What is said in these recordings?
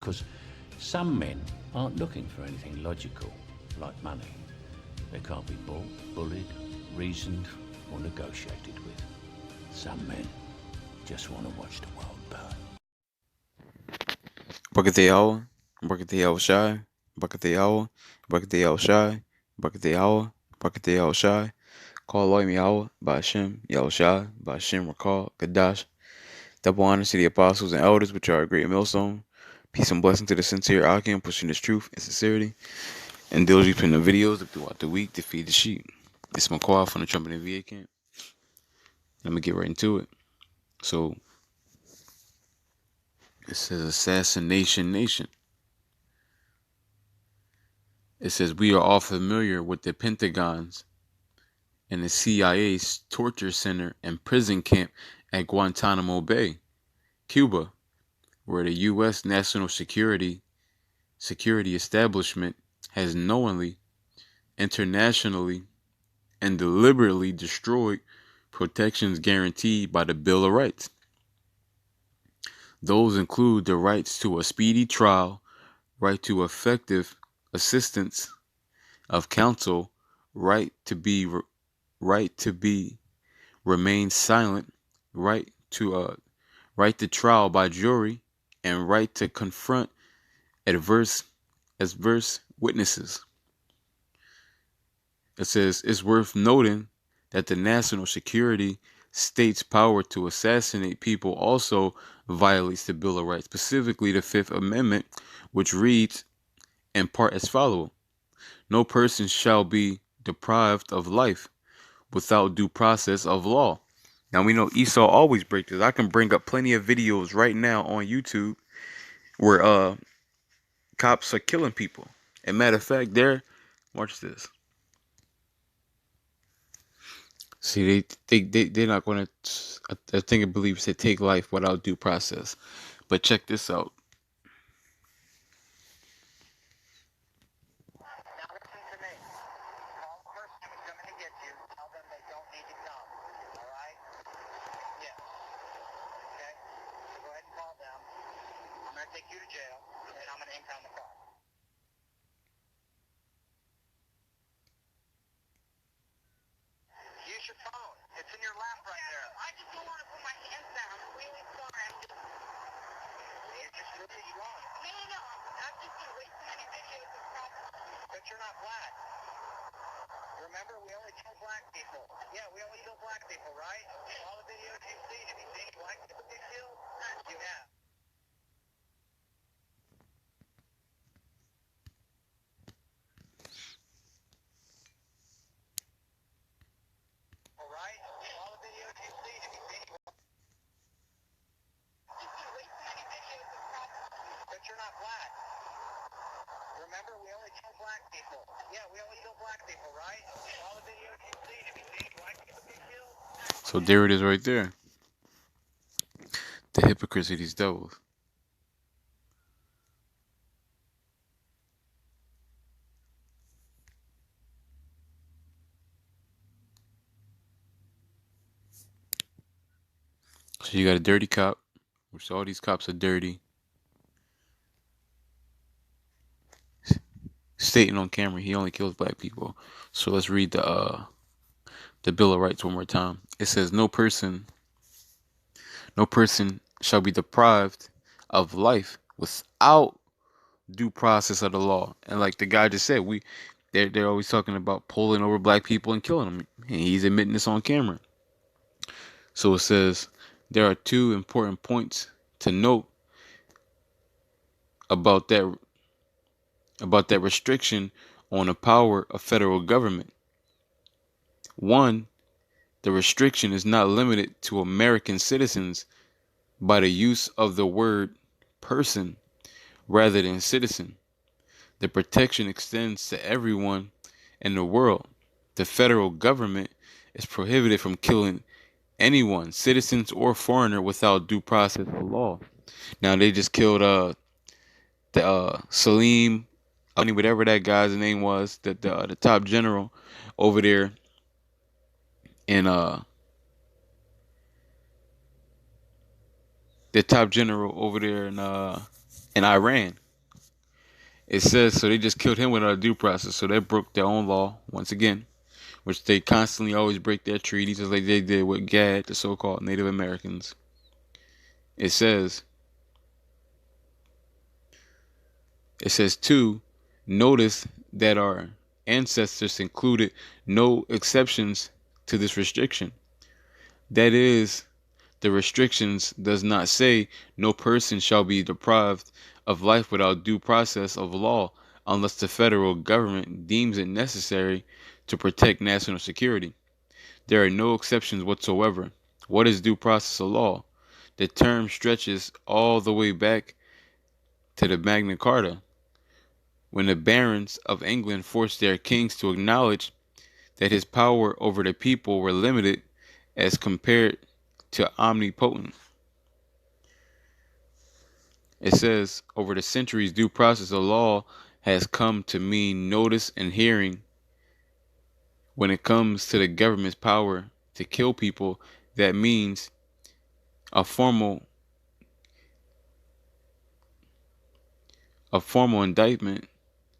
Because some men aren't looking for anything logical, like money. They can't be bought, bullied, reasoned, or negotiated with. Some men just want to watch the world burn. Bucket hour, bucket hour shy, bucket hour, bucket hour shy, bucket hour, bucket hour shy. Call Loy Hour by Hashem, Yahushai, by Hashem Rakal, Kadash. Double honor to the apostles and elders, which are a great millstone. Peace and blessing to the sincere Akim, pushing this truth and sincerity, and diligently putting the videos up throughout the week to feed the sheep. It's McQuarrie from the Trumpet and VA camp. Let me get right into it. So, it says Assassination Nation. It says we are all familiar with the Pentagon's and the CIA's torture center and prison camp at Guantanamo Bay, Cuba, where the U.S. National Security Establishment has knowingly, internationally, and deliberately destroyed protections guaranteed by the Bill of Rights. Those include the rights to a speedy trial, right to effective assistance of counsel, right to be remain silent, right to trial by jury, and right to confront adverse witnesses. It says it's worth noting that the national security state's power to assassinate people also violates the Bill of Rights, specifically the Fifth Amendment, which reads in part as follows: no person shall be deprived of life without due process of law. Now we know Esau always breaks this. I can bring up plenty of videos right now on YouTube where cops are killing people. And matter of fact, watch this. See, they're not going to. I think it believes they take life without due process. But check this out. So there it is right there. The hypocrisy of these devils. So you got a dirty cop, which all these cops are dirty, stating on camera he only kills black people. So let's read the Bill of Rights one more time. It says no person shall be deprived of life without due process of the law. And like the guy just said, they're always talking about pulling over black people and killing them. And he's admitting this on camera. So it says there are two important points to note about that restriction on the power of federal government. One, the restriction is not limited to American citizens by the use of the word person rather than citizen. The protection extends to everyone in the world. The federal government is prohibited from killing anyone, citizens or foreigner, without due process of law. Now they just killed the Salim, whatever that guy's name was, the top general over there in the top general over there in in Iran. It says so they just killed him without a due process. So they broke their own law once again, which they constantly always break their treaties, just like they did with GAD, the so-called Native Americans. It says too, notice that our ancestors included no exceptions to this restriction. That is, the restrictions does not say no person shall be deprived of life without due process of law unless the federal government deems it necessary to protect national security. There are no exceptions whatsoever. What is due process of law? The term stretches all the way back to the Magna Carta, when the barons of England forced their kings to acknowledge that his power over the people were limited as compared to omnipotent. It says, over the centuries, due process of law has come to mean notice and hearing. When it comes to the government's power to kill people, that means a formal indictment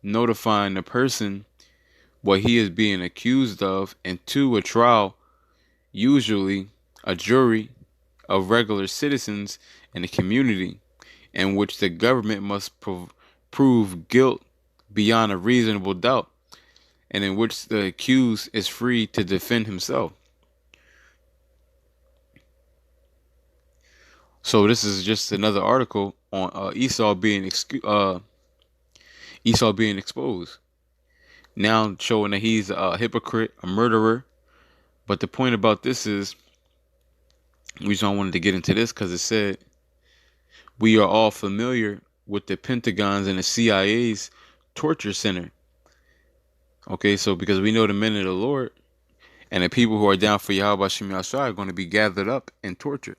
notifying the person what he is being accused of, and to a trial, usually a jury of regular citizens in the community, in which the government must prove guilt beyond a reasonable doubt, and in which the accused is free to defend himself. So this is just another article on Esau being exposed. Now showing that he's a hypocrite, a murderer. But the point about this is, the reason I wanted to get into this, because it said we are all familiar with the Pentagon's and the CIA's torture center. Okay, so because we know the men of the Lord and the people who are down for Yahweh Shem Yahshua are going to be gathered up and tortured.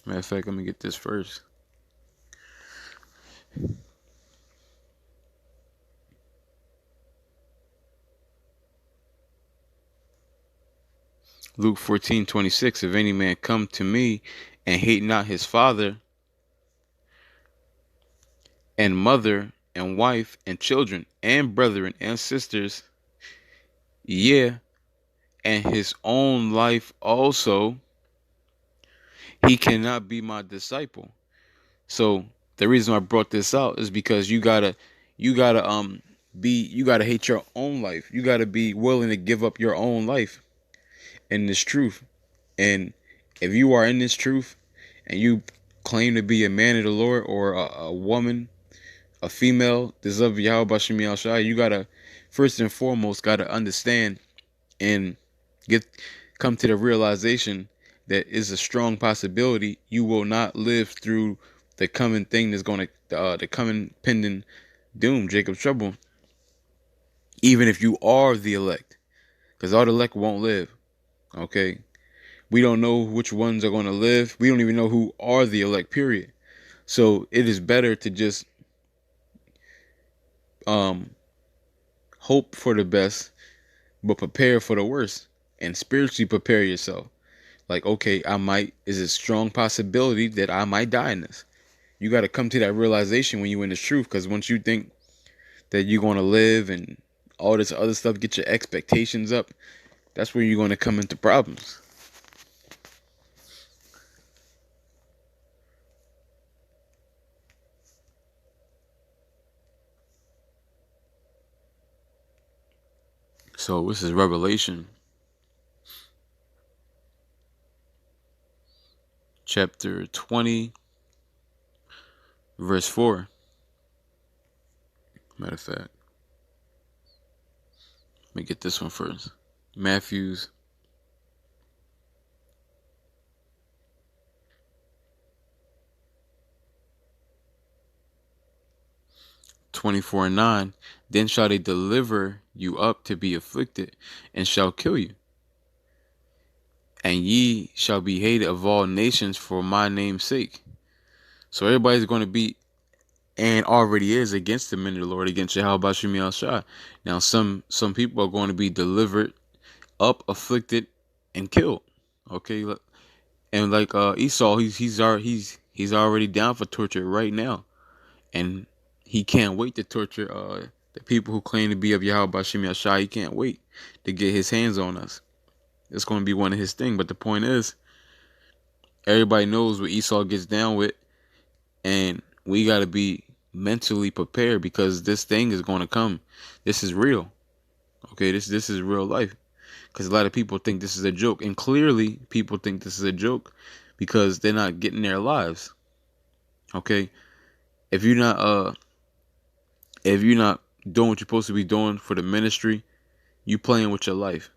Matter of fact, let me get this first. Luke 14:26. If any man come to me and hate not his father and mother and wife and children and brethren and sisters, yea, and his own life also, he cannot be my disciple. So the reason I brought this out is because you gotta hate your own life. You gotta be willing to give up your own life in this truth. And if you are in this truth and you claim to be a man of the Lord, or a woman, a female, this of Yahweh Bashem Yahshua, you gotta first and foremost gotta understand and come to the realization that is a strong possibility you will not live through the coming thing that's going to the coming pending doom, Jacob's trouble, even if you are the elect, because all the elect won't live. Okay, we don't know which ones are going to live. We don't even know who are the elect, period. So it is better to just hope for the best but prepare for the worst, and spiritually prepare yourself. Like, okay, is a strong possibility that I might die in this. You got to come to that realization when you're in the truth, because once you think that you're going to live and all this other stuff, get your expectations up, that's where you're going to come into problems. So this is Revelation chapter 20, verse 4. Matter of fact, let me get this one first. Matthew's 24:9. Then shall they deliver you up to be afflicted, and shall kill you. And ye shall be hated of all nations for my name's sake. So everybody's going to be, and already is, against the men of the Lord, against Yahweh Bashem Yahshua. Now some people are going to be delivered up, afflicted, and killed. Okay, and like Esau, he's already down for torture right now, and he can't wait to torture the people who claim to be of Yahweh Bashim Yashai. He can't wait to get his hands on us. It's going to be one of his things. But the point is, everybody knows what Esau gets down with, and we got to be mentally prepared because this thing is going to come. This is real. Okay, this is real life. Because a lot of people think this is a joke, and clearly people think this is a joke because they're not getting their lives. Okay, if you're not doing what you're supposed to be doing for the ministry, you playing with your life.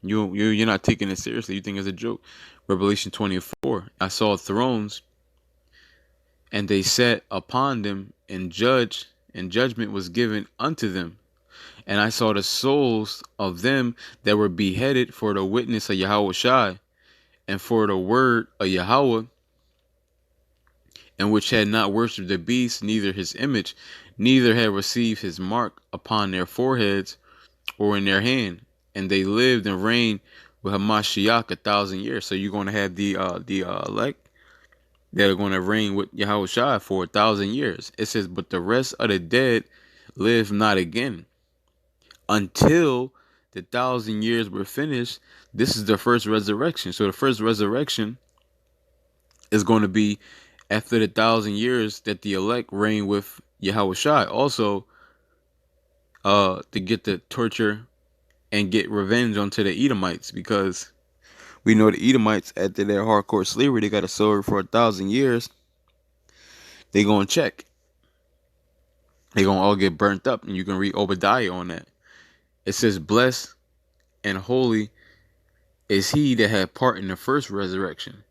You're not taking it seriously. You think it's a joke. Revelation 24. I saw thrones, and they sat upon them, and judgment was given unto them. And I saw the souls of them that were beheaded for the witness of Yahweh Shai, and for the word of Yahweh, and which had not worshipped the beast, neither his image, neither had received his mark upon their foreheads or in their hand. And they lived and reigned with Hamashiach 1,000 years. So you're going to have the elect that are going to reign with Yahweh Shai for 1,000 years. It says, but the rest of the dead live not again until the 1,000 years were finished. This is the first resurrection. So the first resurrection is going to be after the 1,000 years that the elect reign with Yahweh Shai. Also, to get the torture and get revenge onto the Edomites, because we know the Edomites, after their hardcore slavery, they got a sword for 1,000 years. They gonna check. They gonna all get burnt up, and you can read Obadiah on that. It says, blessed and holy is he that had part in the first resurrection.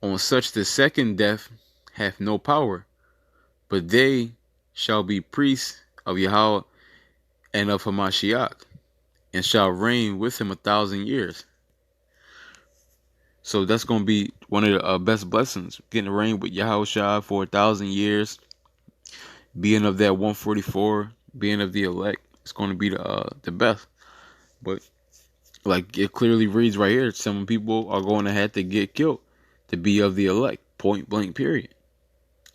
On such the second death hath no power, but they shall be priests of Yahweh and of Hamashiach, and shall reign with him 1,000 years. So that's going to be one of the best blessings, getting to reign with Yahweh Shai for 1,000 years, being of that 144, being of the elect. It's going to be the best. But like it clearly reads right here, some people are going to have to get killed to be of the elect, point blank, period.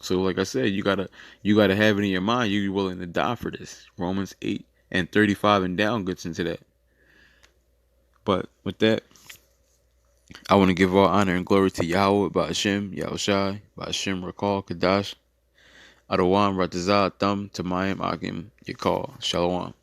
So like I said, you gotta have it in your mind, you're willing to die for this. Romans 8:35 and down gets into that. But with that, I want to give all honor and glory to Yahweh, Ba'ashem, Yahushai, Ba'ashem, Rakal, Kadash, Adawan, Ratazah, Thumb, Tamayim, Akim, Yakal, Shalom.